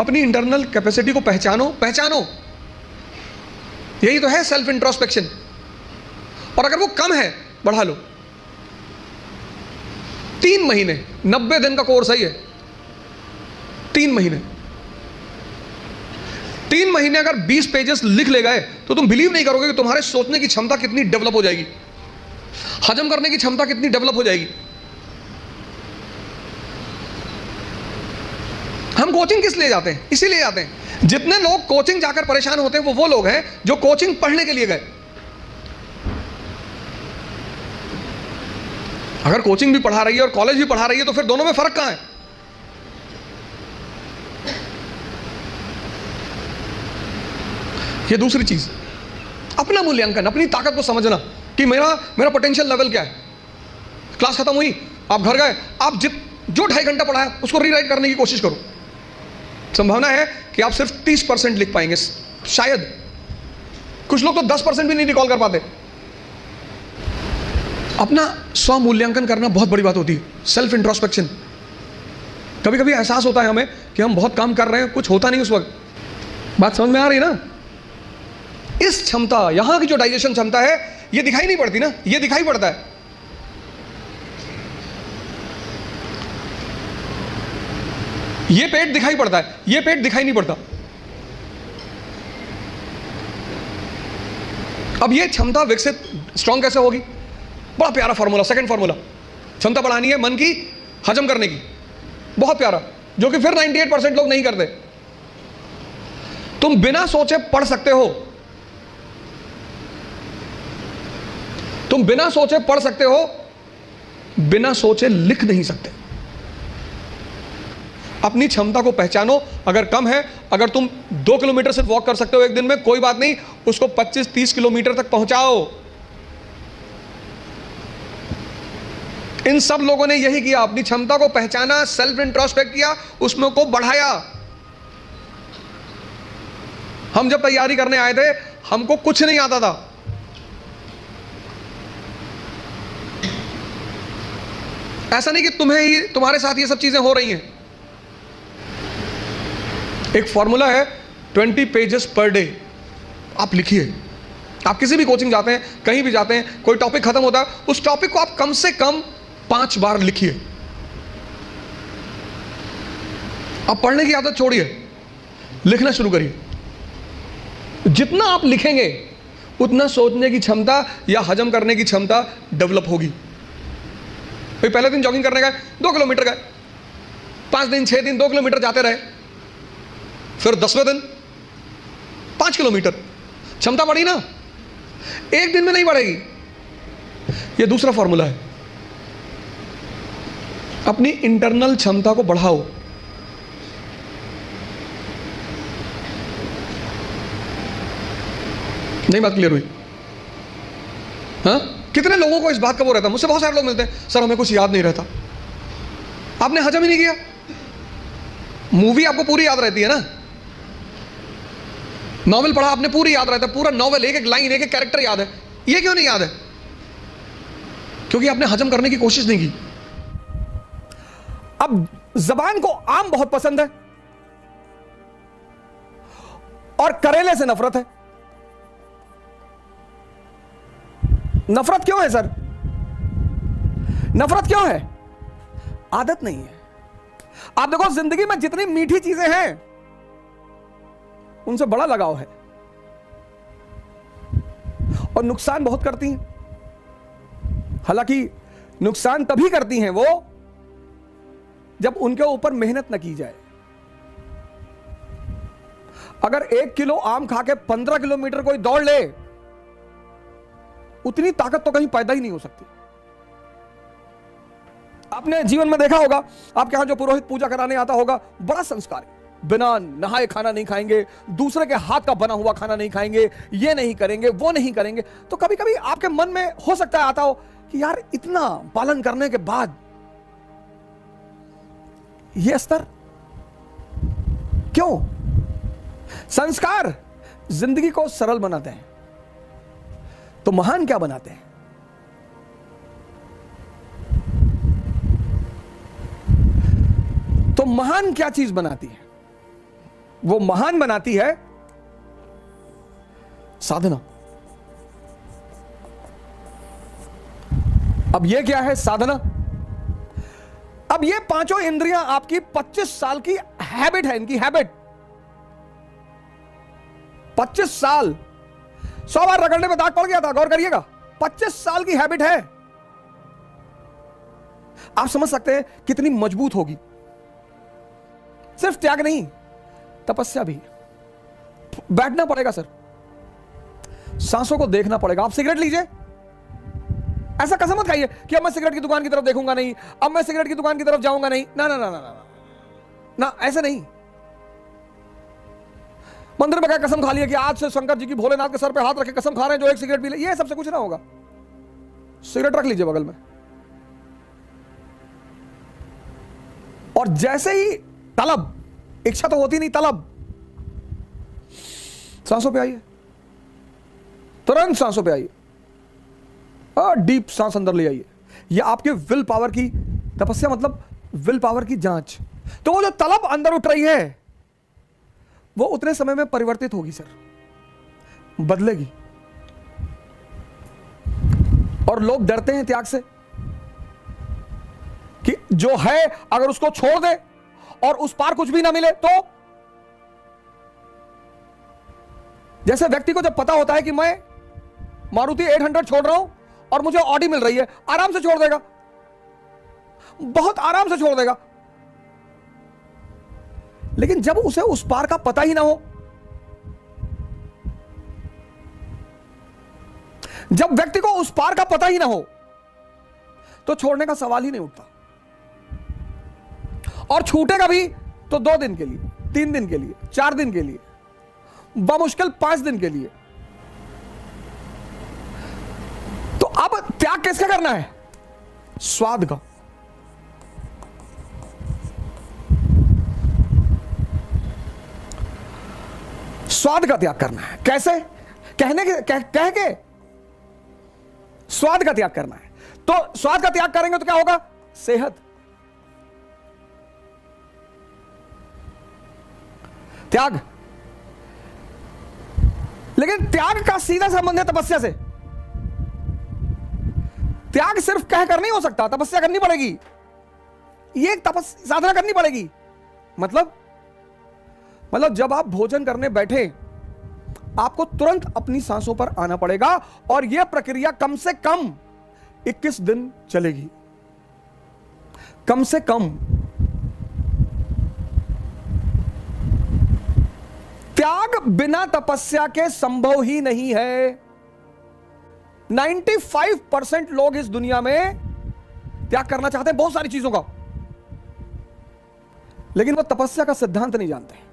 अपनी internal capacity को पहचानो, पहचानो। यही तो है सेल्फ इंट्रोस्पेक्शन। और अगर वो कम है, बढ़ा लो। 3 महीने, 90 दिन का कोर्स है ये। 3 महीने, 3 महीने अगर 20 पेजेस लिख ले गए तो तुम बिलीव नहीं करोगे कि तुम्हारे सोचने की क्षमता कितनी डेवलप हो जाएगी, हजम करने की क्षमता कितनी डेवलप हो जाएगी। हम कोचिंग किस लिए जाते हैं? इसीलिए जाते हैं। जितने लोग कोचिंग जाकर परेशान होते हैं वो लोग हैं जो कोचिंग पढ़ने के लिए गए। अगर कोचिंग भी पढ़ा रही है और कॉलेज भी पढ़ा रही है तो फिर दोनों में फर्क कहां है? ये दूसरी चीज, अपना मूल्यांकन, अपनी ताकत को समझना कि मेरा पोटेंशियल लेवल क्या है। क्लास खत्म हुई, आप घर गए, आप जो 2.5 घंटा पढ़ा है उसको रीराइट करने की कोशिश करो। संभावना है कि आप सिर्फ 30% लिख पाएंगे, शायद। कुछ लोग तो 10% भी नहीं रिकॉल कर पाते। अपना स्व मूल्यांकन करना बहुत बड़ी बात होती है, सेल्फ इंट्रोस्पेक्शन। कभी कभी एहसास होता है हमें कि हम बहुत काम कर रहे हैं, कुछ होता नहीं उस वक्त। बात समझ में आ रही है ना? इस क्षमता, यहां की जो डाइजेशन क्षमता है, ये दिखाई नहीं पड़ती ना, ये दिखाई पड़ता है। ये पेट दिखाई पड़ता है, ये पेट दिखाई नहीं पड़ता। अब ये क्षमता विकसित, स्ट्रॉन्ग कैसे होगी? बड़ा प्यारा फॉर्मूला, सेकंड फॉर्मूला। क्षमता बढ़ानी है मन की, हजम करने की, बहुत प्यारा, जो कि फिर 98% लोग नहीं करते। तुम बिना सोचे पढ़ सकते हो, तुम बिना सोचे पढ़ सकते हो, बिना सोचे लिख नहीं सकते। अपनी क्षमता को पहचानो। अगर कम है, अगर तुम 2 किलोमीटर सिर्फ वॉक कर सकते हो एक दिन में, कोई बात नहीं, उसको 25-30 किलोमीटर तक पहुंचाओ। इन सब लोगों ने यही किया, अपनी क्षमता को पहचाना, सेल्फ इंट्रोस्पेक्ट किया, उसमें को बढ़ाया। हम जब तैयारी करने आए थे, हमको कुछ नहीं आता था। ऐसा नहीं कि तुम्हारे साथ ये सब चीजें हो रही हैं। एक फॉर्मूला है, 20 पेजेस पर डे। आप लिखिए। आप किसी भी कोचिंग जाते हैं, कहीं भी जाते हैं, कोई टॉपिक खत्म होता है, उस टॉपिक को आप कम से कम 5 बार लिखिए। आप पढ़ने की आदत छोड़िए, लिखना शुरू करिए। जितना आप लिखेंगे उतना सोचने की क्षमता या हजम करने की क्षमता डेवलप होगी। भाई पहले दिन जॉगिंग करने गए, 2 किलोमीटर गए, 5 दिन 6 दिन 2 किलोमीटर जाते रहे, फिर 10वें दिन 5 किलोमीटर, क्षमता बढ़ी ना? एक दिन में नहीं बढ़ेगी। यह दूसरा फॉर्मूला है। अपनी इंटरनल क्षमता को बढ़ाओ। नहीं बात क्लियर हुई? हाँ, कितने लोगों को इस बात का वो रहता है? मुझसे बहुत सारे लोग मिलते हैं, सर हमें कुछ याद नहीं रहता। आपने हजम ही नहीं किया। मूवी आपको पूरी याद रहती है ना, नॉवेल पढ़ा आपने, पूरी याद रहता है, पूरा नॉवेल, एक एक लाइन, एक एक कैरेक्टर याद है। ये क्यों नहीं याद है? क्योंकि आपने हजम करने की कोशिश नहीं की। अब जबान को आम बहुत पसंद है और करेले से नफरत है। नफरत क्यों है सर? नफरत क्यों है? आदत नहीं है। आप देखो, जिंदगी में जितनी मीठी चीजें हैं उनसे बड़ा लगाव है और नुकसान बहुत करती हैं। हालांकि नुकसान तभी करती हैं वो जब उनके ऊपर मेहनत न की जाए। अगर 1 किलो आम खा के 15 किलोमीटर कोई दौड़ ले, उतनी ताकत तो कहीं पैदा ही नहीं हो सकती। आपने जीवन में देखा होगा, आपके यहां जो पुरोहित पूजा कराने आता होगा, बड़ा संस्कार है, बिना नहाए खाना नहीं खाएंगे, दूसरे के हाथ का बना हुआ खाना नहीं खाएंगे, ये नहीं करेंगे, वो नहीं करेंगे। तो कभी कभी आपके मन में हो सकता है आता हो कि यार इतना पालन करने के बाद ये स्तर क्यों? संस्कार जिंदगी को सरल बनाते हैं, तो महान क्या बनाते हैं? तो महान क्या चीज बनाती है? वो महान बनाती है साधना। अब ये क्या है? साधना। अब ये पांचों इंद्रियां आपकी 25 साल की हैबिट है, इनकी हैबिट। 25 साल, 100 बार रगड़ने में दाग पड़ गया था, गौर करिएगा। 25 साल की हैबिट है। आप समझ सकते हैं कितनी मजबूत होगी। सिर्फ त्याग नहीं, तपस्या भी। बैठना पड़ेगा सर, सांसों को देखना पड़ेगा। आप सिगरेट लीजिए, ऐसा कसम मत खाइए कि अब मैं सिगरेट की दुकान की तरफ देखूंगा नहीं, अब मैं सिगरेट की दुकान की तरफ जाऊंगा नहीं। ना ना ना ना ना ना, ऐसा नहीं। मंदिर में क्या कसम खा लिया कि आज से शंकर जी की भोलेनाथ के सर पे हाथ रखे कसम खा रहे हैं जो एक सिगरेट पी ले, ये सबसे कुछ ना होगा। सिगरेट रख लीजिए बगल में, और जैसे ही तलब, इच्छा तो होती नहीं, तलब, सांसों पे आइए, तुरंत सांसों पे आइए, और डीप सांस अंदर ले आइए। ये आपके विल पावर की तपस्या, मतलब विल पावर की जांच। तो वो जो तलब अंदर उठ रही है वो उतने समय में परिवर्तित होगी सर, बदलेगी। और लोग डरते हैं त्याग से कि जो है अगर उसको छोड़ दे और उस पार कुछ भी ना मिले तो। जैसे व्यक्ति को जब पता होता है कि मैं मारुति 800 छोड़ रहा हूं और मुझे ऑडी मिल रही है, आराम से छोड़ देगा, बहुत आराम से छोड़ देगा। लेकिन जब उसे उस पार का पता ही ना हो, जब व्यक्ति को उस पार का पता ही ना हो, तो छोड़ने का सवाल ही नहीं उठता। और छूटेगा भी तो 2 दिन के लिए, 3 दिन के लिए, 4 दिन के लिए, बमुश्किल 5 दिन के लिए। तो अब त्याग किसका करना है? स्वाद का। स्वाद का त्याग करना है। कैसे? कह के स्वाद का त्याग करना है। तो स्वाद का त्याग करेंगे तो क्या होगा? सेहत। त्याग। लेकिन त्याग का सीधा संबंध है तपस्या से। त्याग सिर्फ कह कर नहीं हो सकता, तपस्या करनी पड़ेगी। ये साधना करनी पड़ेगी। मतलब जब आप भोजन करने बैठे, आपको तुरंत अपनी सांसों पर आना पड़ेगा, और यह प्रक्रिया कम से कम 21 दिन चलेगी। कम से कम। त्याग बिना तपस्या के संभव ही नहीं है। 95% लोग इस दुनिया में त्याग करना चाहते हैं बहुत सारी चीजों का, लेकिन वो तपस्या का सिद्धांत नहीं जानते।